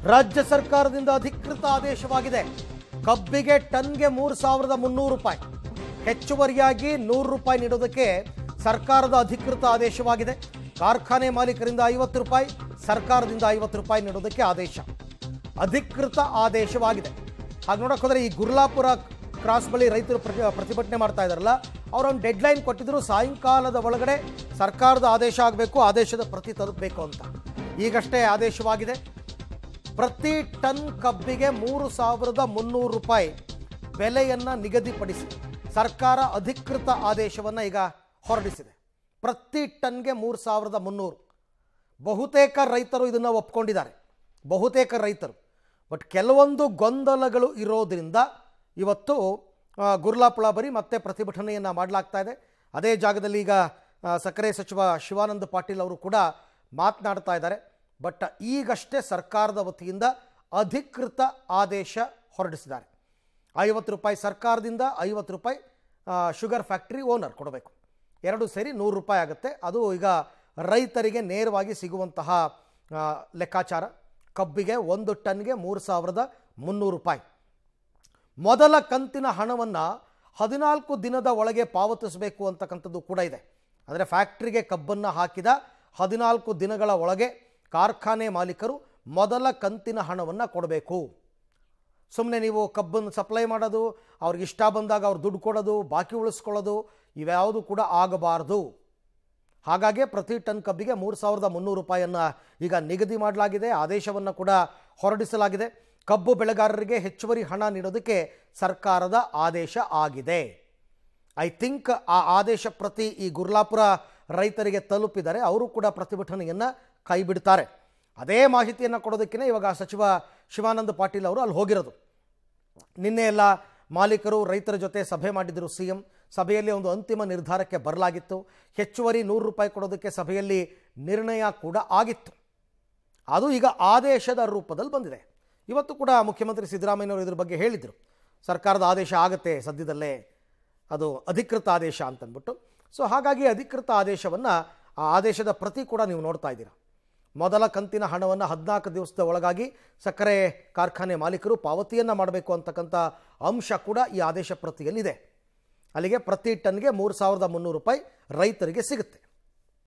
ರಾಜ್ಯ ಸರ್ಕಾರದಿಂದ ಅಧಿಕೃತ ಆದೇಶವಾಗಿದೆ. ಕಬ್ಬಿಗೆ ಟನ್ಗೆ 3,300 ರೂಪಾಯಿ, ಹೆಚ್ಚುವರಿಯಾಗಿ 100 ರೂಪಾಯಿ ನೀಡೋದಕ್ಕೆ ಸರ್ಕಾರದ ಅಧಿಕೃತ ಆದೇಶವಾಗಿದೆ. ಕಾರ್ಖಾನೆ ಮಾಲೀಕರಿಂದ 50 ರೂಪಾಯಿ, ಸರ್ಕಾರದಿಂದ 50 ರೂಪಾಯಿ ನೀಡೋದಕ್ಕೆ ಆದೇಶ, ಅಧಿಕೃತ ಆದೇಶವಾಗಿದೆ. ಹಾಗೆ ನೋಡೋಕೆ ಹೋದರೆ ಈ ಗುರ್ಲಾಪುರ ಕ್ರಾಸ್ ಬಳಿ ರೈತರು ಪ್ರತಿಭಟನೆ ಮಾಡ್ತಾ ಇದ್ದಾರಲ್ಲ, ಅವರೊಂದು ಡೆಡ್ಲೈನ್ ಕೊಟ್ಟಿದ್ರು, ಸಾಯಂಕಾಲದ ಒಳಗಡೆ ಸರ್ಕಾರದ ಆದೇಶ ಆಗಬೇಕು, ಆದೇಶದ ಪ್ರತಿ ತಲುಪಬೇಕು ಅಂತ. ಈಗಷ್ಟೇ ಆದೇಶವಾಗಿದೆ. ಪ್ರತಿ ಟನ್ ಕಬ್ಬಿಗೆ 3,300 ರೂಪಾಯಿ ಬೆಲೆಯನ್ನು ನಿಗದಿಪಡಿಸಿ ಸರ್ಕಾರ ಅಧಿಕೃತ ಆದೇಶವನ್ನು ಈಗ ಹೊರಡಿಸಿದೆ. ಪ್ರತಿ ಟನ್ಗೆ 3,300. ಬಹುತೇಕ ರೈತರು ಇದನ್ನು ಒಪ್ಕೊಂಡಿದ್ದಾರೆ, ಬಹುತೇಕ ರೈತರು. ಬಟ್ ಕೆಲವೊಂದು ಗೊಂದಲಗಳು ಇರೋದ್ರಿಂದ ಇವತ್ತು ಗುರ್ಲಾಪುರ ಬರಿ ಮತ್ತೆ ಪ್ರತಿಭಟನೆಯನ್ನು ಮಾಡಲಾಗ್ತಾ ಇದೆ. ಅದೇ ಜಾಗದಲ್ಲಿ ಈಗ ಸಕ್ಕರೆ ಸಚಿವ ಶಿವಾನಂದ ಪಾಟೀಲ್ ಅವರು ಕೂಡ ಮಾತನಾಡ್ತಾ ಇದ್ದಾರೆ. ಬಟ್ ಈಗಷ್ಟೇ ಸರ್ಕಾರದ ವತಿಯಿಂದ ಅಧಿಕೃತ ಆದೇಶ ಹೊರಡಿಸಿದ್ದಾರೆ. 50 ರೂಪಾಯಿ ಸರ್ಕಾರದಿಂದ, 50 ರೂಪಾಯಿ ಶುಗರ್ ಫ್ಯಾಕ್ಟ್ರಿ ಓನರ್ ಕೊಡಬೇಕು. ಎರಡು ಸೇರಿ 100 ರೂಪಾಯಿ ಆಗುತ್ತೆ. ಅದು ಈಗ ರೈತರಿಗೆ ನೇರವಾಗಿ ಸಿಗುವಂತಹ ಲೆಕ್ಕಾಚಾರ. ಕಬ್ಬಿಗೆ 1 ಟನ್ಗೆ 3,300 ರೂಪಾಯಿ. ಮೊದಲ ಕಂತಿನ ಹಣವನ್ನು 14 ದಿನದ ಒಳಗೆ ಪಾವತಿಸಬೇಕು ಅಂತಕ್ಕಂಥದ್ದು ಕೂಡ ಇದೆ. ಅಂದರೆ ಫ್ಯಾಕ್ಟ್ರಿಗೆ ಕಬ್ಬನ್ನು ಹಾಕಿದ 14 ದಿನಗಳ ಒಳಗೆ ಕಾರ್ಖಾನೆ ಮಾಲೀಕರು ಮೊದಲ ಕಂತಿನ ಹಣವನ್ನು ಕೊಡಬೇಕು. ಸುಮ್ಮನೆ ನೀವು ಕಬ್ಬನ್ನು ಸಪ್ಲೈ ಮಾಡೋದು, ಅವ್ರಿಗೆ ಇಷ್ಟ ಬಂದಾಗ ಅವ್ರು ದುಡ್ಡು ಕೊಡೋದು, ಬಾಕಿ ಉಳಿಸ್ಕೊಳ್ಳೋದು, ಇವ್ಯಾವುದು ಕೂಡ ಆಗಬಾರ್ದು. ಹಾಗಾಗಿ ಪ್ರತಿ ಟನ್ ಕಬ್ಬಿಗೆ 3,300 ರೂಪಾಯಿಯನ್ನು ಈಗ ನಿಗದಿ ಮಾಡಲಾಗಿದೆ. ಆದೇಶವನ್ನು ಕೂಡ ಹೊರಡಿಸಲಾಗಿದೆ. ಕಬ್ಬು ಬೆಳೆಗಾರರಿಗೆ ಹೆಚ್ಚುವರಿ ಹಣ ನೀಡೋದಕ್ಕೆ ಸರ್ಕಾರದ ಆದೇಶ ಆಗಿದೆ. ಐ ಥಿಂಕ್ ಆ ಆದೇಶ ಪ್ರತಿ ಈ ಗುರ್ಲಾಪುರ ರೈತರಿಗೆ ತಲುಪಿದರೆ ಅವರು ಕೂಡ ಪ್ರತಿಭಟನೆಯನ್ನು ಕೈ ಬಿಡ್ತಾರೆ. ಅದೇ ಮಾಹಿತಿಯನ್ನು ಕೊಡೋದಕ್ಕೆ ಇವಾಗ ಸಚಿವ ಶಿವಾನಂದ ಪಾಟೀಲ್ ಅವರು ಅಲ್ಲಿ ಹೋಗಿರೋದು. ನಿನ್ನೆ ಎಲ್ಲ ಮಾಲೀಕರು ರೈತರ ಜೊತೆ ಸಭೆ ಮಾಡಿದರು ಸಿಎಂ. ಸಭೆಯಲ್ಲಿ ಒಂದು ಅಂತಿಮ ನಿರ್ಧಾರಕ್ಕೆ ಬರಲಾಗಿತ್ತು. ಹೆಚ್ಚುವರಿ 100 ರೂಪಾಯಿ ಕೊಡೋದಕ್ಕೆ ಸಭೆಯಲ್ಲಿ ನಿರ್ಣಯ ಕೂಡ ಆಗಿತ್ತು. ಅದು ಈಗ ಆದೇಶದ ರೂಪದಲ್ಲಿ ಬಂದಿದೆ. ಇವತ್ತು ಕೂಡ ಮುಖ್ಯಮಂತ್ರಿ ಸಿದ್ದರಾಮಯ್ಯನವರು ಇದ್ರ ಬಗ್ಗೆ ಹೇಳಿದರು. ಸರ್ಕಾರದ ಆದೇಶ ಆಗುತ್ತೆ ಸದ್ಯದಲ್ಲೇ, ಅದು ಅಧಿಕೃತ ಆದೇಶ ಅಂತಂದ್ಬಿಟ್ಟು. ಸೊ ಹಾಗಾಗಿ ಅಧಿಕೃತ ಆದೇಶವನ್ನು, ಆ ಆದೇಶದ ಪ್ರತಿ ಕೂಡ ನೀವು ನೋಡ್ತಾ ಇದ್ದೀರಾ. ಮೊದಲ ಕಂತಿನ ಹಣವನ್ನು 14 ದಿವಸದ ಒಳಗಾಗಿ ಸಕ್ಕರೆ ಕಾರ್ಖಾನೆ ಮಾಲೀಕರು ಪಾವತಿಯನ್ನು ಮಾಡಬೇಕು ಅಂತಕ್ಕಂಥ ಅಂಶ ಕೂಡ ಈ ಆದೇಶ ಪ್ರತಿಯಲ್ಲಿದೆ. ಅಲ್ಲಿಗೆ ಪ್ರತಿ ಟನ್ಗೆ 3,300 ರೂಪಾಯಿ ರೈತರಿಗೆ ಸಿಗುತ್ತೆ.